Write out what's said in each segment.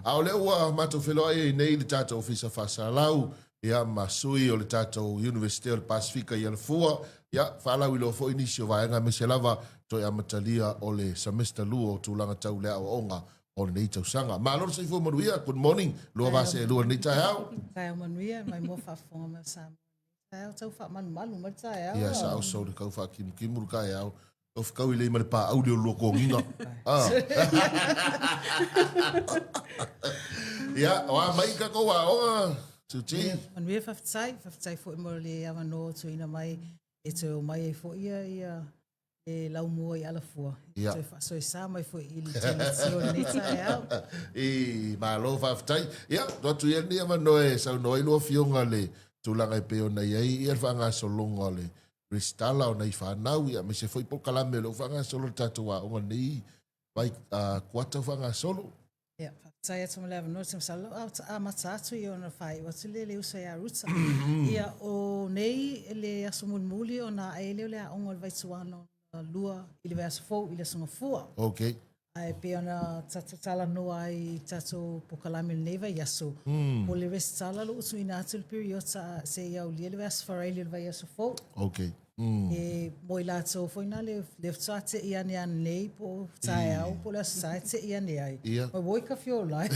A le ua mato whelo e nei le tātou ofisa whasalau, ia masui o le tātou University o le Pasifika i Alafua, ia whalau ilo fo inisio vaenga me se lava toi amatalia o le semester lua o tūlanga tau lea o onga o le nei tau sanga. Ma lor sa i fu manuia, good morning, lua vase e lua nei tai au. Kai manuia, mai mo whafonga ma sa tai au tau wha manu malu ma tai au. Ia sa au sau le kau wha kimu kimu kai au. O whakau i lei mare pā au leo loko nginga. Ia, oa mai ka koua onga. Tuti. Manuia whaftai fo i mo le awa no tuina mai e te o mai e fo ia e lau mua i Alafua. Ia. Te wha soi sa mai fo i li tele tio ni tai au. I malo whaftai. Ia, totu ia ni awa no e sau no i lua fionga le tūlanga i peo na iei i whanga solonga le Ristala o nei whanau ia me se foi po kalame lo whanga solo tatua o nei vai kuata whanga solo. Ia, whaftai atu mele awa no te masalo a matatu i ona whai watu le usa ia ruta. Ia o nei le aso mulmuli o na e leo le a ongo le vaituano lua i le veaso fau i le sunga fua. Okay. Ai pe ona tatu tala noa i tatu pokalame neva yaso. O le restala lo utu ina atu le periota se iau lia le veaso wharai le vai aso fau. Okay. E moi la tau foi na le ftua te ia ne an nei po tae au po la sa te ia ne ai. Mai woi ka fio lai.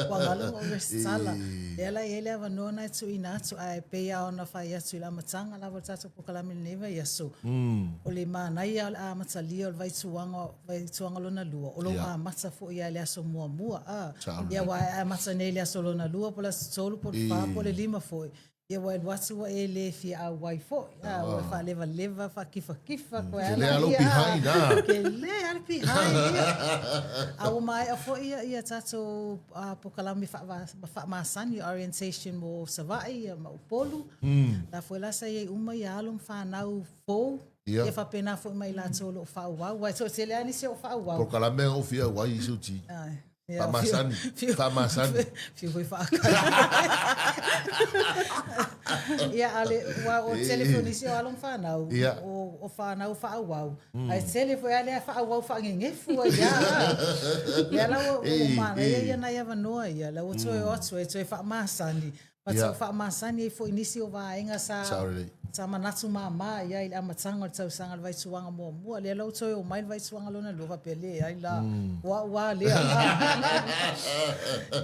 Wangalo o restala. Ela ele ava nona tu ina tu ai pe ia ona fai atu la matanga la tatu pokalame neva yaso. O le manai a matalia o vai tuanga lona lua. O lo a mata fo ia le aso mua mua. Ia wa a mata nei le aso lona lua po la tolu po le fa po le lima foi. Ia wai watu wa e le fi a wai fo. Ia wa fa leva fa kifa ko ala. Ke le alo pihai na. Ke le alo pihai. A o mai a fo ia tato pokalami fa masani orientation mo savai ma upolu. La foi la sa ia uma ia alum fa nau fo. Ia fa pena fo mai la tolo fa wa. Wai so se le ani se o fa wa. Pokalame o fia wai suti. Famasani. Fio foi faca. Ia ale o telefone se o alum fanau. O fanau fa wau. Ai telefone ale fa wau fa ngefu ia. Ia la o mana ia na ia vanoa ia la o toe fa masani. Mas fa masani foi inisi o vaenga sa manatu mama ia i amatanga tau sanga vai suanga mo mua le lau toi o mai vai suanga lona lova pele ai la wa le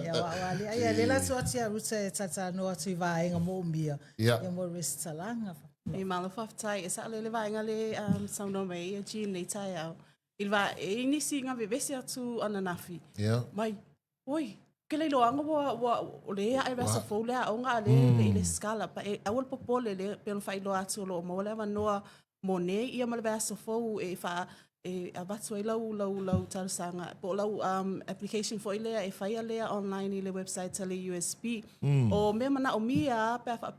ia wa le ai le la tuatia ruta tata no atu vaenga mo mia ia mo restalanga e malo faftai esa le vaenga le sound mai e gi nei tai au il va e inisi nga vevesi atu ananafi mai oi ke le loanga o le ai rasa fo le o nga le skala pa e awol popole le pe no fai lo atu lo mo le vanoa mo ne ia mal rasa fo e fa e abatu i lau tal sanga po lau application fo ile e fai le online i le website tele USP o me mana o mia pe pa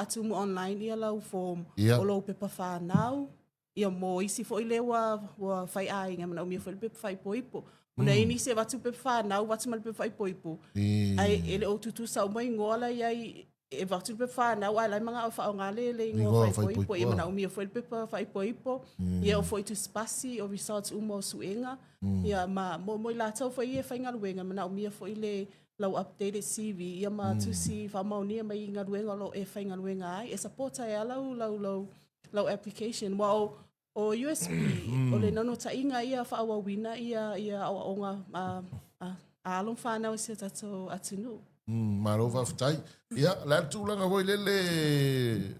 atu mo online ia lau form o lo pe pa fa now ia mo isi fo ile wa fai ai nga mana o mia fo pe fai poipo Una ini se watu pe whanau, watu mal pe whai poipo. Ai ele o tutu sa umai ngoala iai e watu pe whanau, ai lai mga o whao ngale le ngoa whai poipo. Ia mana umia whai pe whai poipo. Ia o whai tu spasi o results umo suenga. Ia ma mo la tau whai e whai ngaruenga, mana umia whai le lau updated CV. Ia ma tu si whamaunia mai ngaruenga lo e whai ngaruenga ai. E supporta e lau application. Wa o USP o le nano tainga ia whaawawina ia aonga along whanau se tato atinu. Maro whaftai. Ia, la tūlanga hoi lele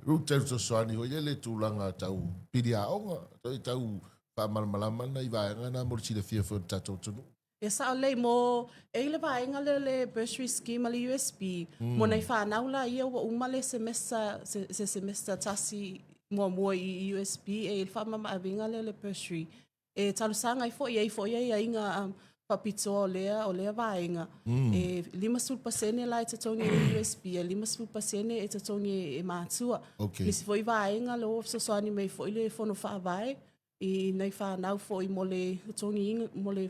rutau to soani hoi lele tūlanga tau piri aonga. Tau whamalmalamana i vaenga na morisi le fia fo tato tunu. E sa lei mo e le vaenga le bursary scheme ali USP. Mo nei whanau la ia wa umale semester tasi mua i USP e il fa mama avinga le bursary e talusanga i fo ia inga papito o lea vaenga e 5% la te tongi i USP e 5% e te tongi e matua nisi foi vaenga lo so ani mai foi le fono fa vai e nei fa nau foi mole tongi mole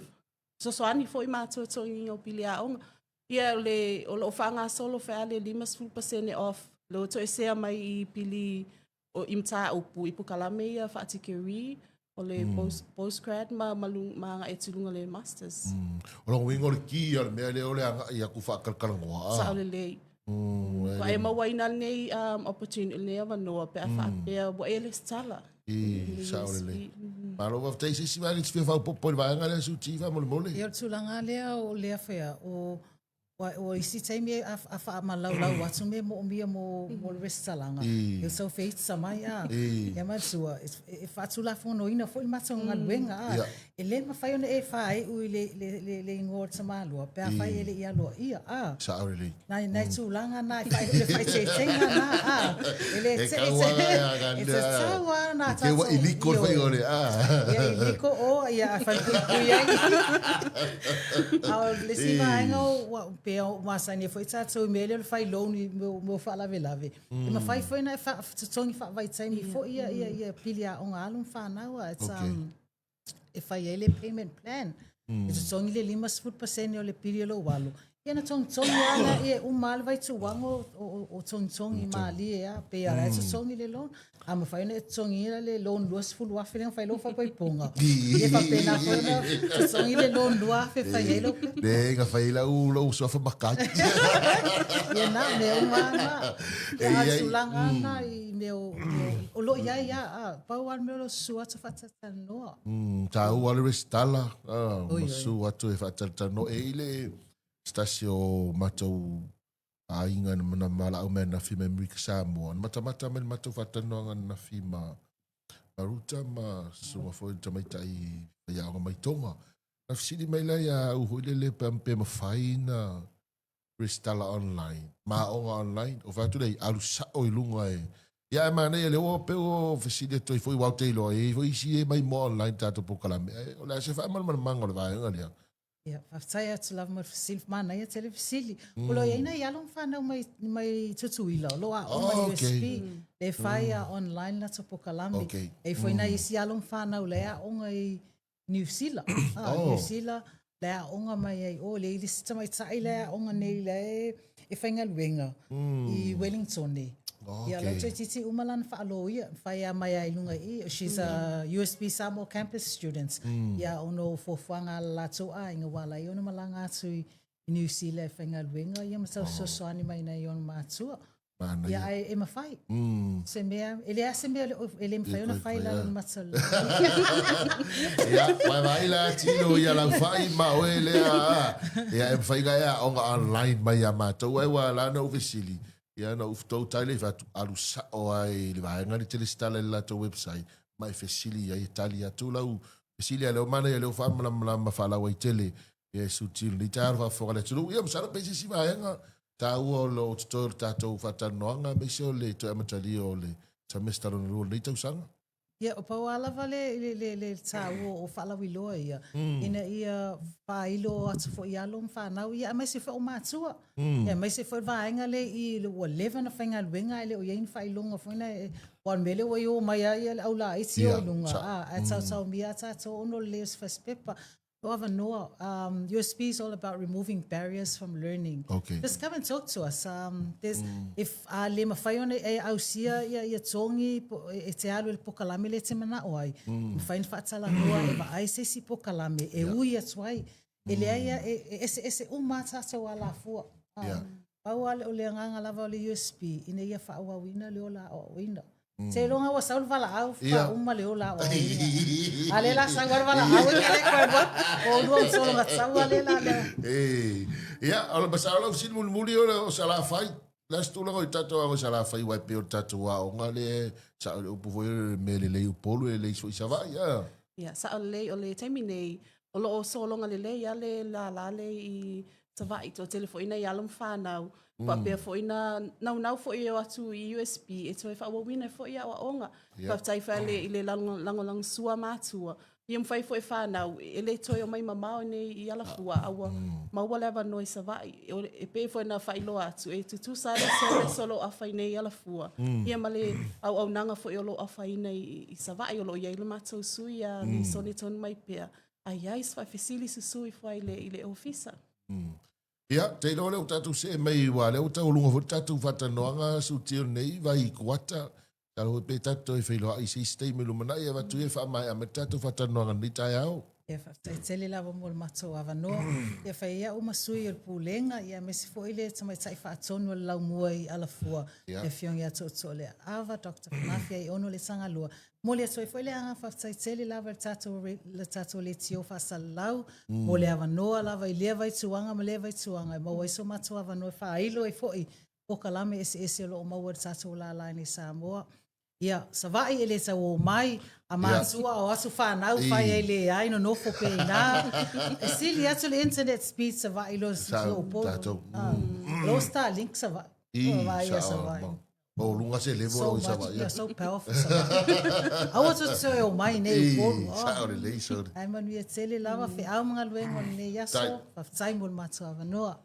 so ani foi matua tongi o pilia onga ia le o lo fanga solo fa le 5% off lo to e sea mai i pili o imta upu ipu kalame ia fatikeri O le post-grad ma nga e tulunga le masters. O longo wingo le ki al mea le ole anga ia ku whakakalkalangoa. Sa ole le. Ko e mawaina nei opportunity le ava noa pe a whapea wa e le stala. Sa ole le. Malo wa teisi si mani tfia whau popo le vaenga le su tiva mole mole. Ia tulanga lea o lea whea o isi taimi a wha malau atu me mo mia mo le restalanga. Ia sau feit samai a. Ia matua. E whatula whono ina fo i matau ngaluenga a. E le mawhai ona e whae ui le ingor tamalua. Pea whai ele ia loa ia a. Sa ole le. Nai tulanga na le whai te tenga na a. Ele E kauanga e a ganda. E te taua na tatou. Ke wa iliko le whai ole a. Ia iliko o ia whai kui ai. Au le si vaenga o pea o masani foi tatou mele le fai loni mo fa lave lave. E ma fai foi na fa tongi fa vai taimi fo ia pilia on alum fa na wa it's e fai ele payment plan. It's tongi le 5% o le pilia lo walo. Ia na tongi ana e mal vai tu wango o tongi mali e a pe ara it's tongi le loan. A ma fai na tongi le loan duas full wa fai lo fa pai ponga. E fa pena foi na tongi le loan dua fe fai lo. Denga fai la lo so fa makati. Ia na me uma e sulanga na i meu o lo ia a pau al meu sua te fata no. Ta u ale restala. Su atu e fata no e ile stasio matou a inga na mala o mena fi memory ka Samoa. Mata men matou fata no na fi ma ruta ma su fo tamaitai ia o mai tonga. Na fsidi mai la ya u le pampe ma faina restala online. Ma onga online o fatu dei alu sa o ilunga e. Ya mana ele o pe o fsidi toi foi wa telo e foi si e mai mo online tato pokalame. O la se fa mal mango le vai ngalia. Ja, aftai atu lava mai fasili mana ia tele fasili. O lo ia ina ia long whanau mai tutuila. Lo a o mai USP. Le whai a online na Topokalami. E foi na isi a long whanau le a onga i New Zealand. New Zealand le a onga mai ai o le ili sita mai tai le a onga nei le e whainga luenga i Wellington ne. Ia la titi umalan whaalo ia. Whai a mai ai lunga i. She's a USP Samoa campus student. Ia ono fofanga lato a inga wala i ono malanga atu i New Zealand whainga luenga. Ia masau sosoani mai na i ono maatua. Ia e mawhai. Se mea, ele a se mea ele mwhai ona whai la ono matala. Ia, mai la tino ia la whai ma o ele a. Ia e mwhai ga ea onga online mai a mātou. Ai wa lana uvesili. Ia na uftou taile vatu alu sao ai le vaenga ni telestala le lato website mai fesili ai Italia tu lau fesili ale o mana ia le fa ma fala wa tele e sutil ni tar va fora le tu ia msara pesi si vaenga ta u lo tutor tato fata noanga me so le to amatali o le semester no le tau sanga. Ia o pau alava le tā o whalawiloa ia. Ina ia whailo atu fo i along whanau ia mai se wha o mātua. Ia mai se wha vaenga le i le ua 11 na whainga luenga ele o iain whailonga whaina e wan mele o i o mai ia le au la iti o lunga. A tau mia tato ono leos first paper. However, no, USP is all about removing barriers from learning. Just come and talk to us. There's if le mawhai ona e ausia ia tongi e te alu le pokalame le te mana oai. Mawhai na whaatala noa e wa ai se si pokalame e ui atuai. E lea ia ese umata wala fua. Pau ale o le nganga lava o le USP ina ia whaawawina le o la o wina. Se longa wa saul vala au fa uma le ola o ale la sangar vala au le ko o do solo nga saul ale la ia ala basala sin muli o sala fai las tu lo tato o sala fai wa pe o tato wa o ngale sa o po me le polo le so isa va ia sa o le taimi nei o lo solo nga le ia le la le i sa vai to telefoina ia lom fanau pa pe foi na nau foi eu atu i USP e toi fa wina foi ia o onga pa tai fa le lang sua matua i fai foi fa na ele toi o mai mama ne i ala fua awa ma wala va noi sa vai e pe foi na fa ilo atu e tu sa solo a fa nei ala fua ia male au nanga foi lo a fa nei i sa vai lo ia ile matua suia ni soni ton mai pe ai fa facili su foi le office. Ia, te ilo leo tatu se mei wa leo tau lunga fo tatu whata noanga su tio nei vai kuata Talo pe tato e whailoa i sistei me lumana i watu e whamai a me tato whatanoanga ni tai au. Ia whaftaitele lawa mo le matou awanoa. Ia whaia umasui o le pūlenga. Ia mesi fo ile tamai tai whaatonu o le laumua i alafua. E fiongi ato to le awa, Dr. Mafia i ono le sangalua. Mo le atoi fo ile anga whaftaitele lawa le tato le tio whasalau. Mo le awanoa lawa i lea vai tuanga, ma lea vai tuanga. Ma waiso matou awanoa whailo e fo i o kalame ese o lo o maua le tato la lai ni Samoa. Ia, savai ele sa o mai, a mātua o asu whanau whai ele ai no nofo pe nā. E sili atu le internet speed savai lo polo. Lo Starlink savai. Savai. O lunga se levo o savai. Yeah, so powerful savai. Awa tu tso e o mai nei polo. Sao le leiso. Ai manu ia tele lava fe au mga luengo le yaso. Whaftai mo le matua wanoa.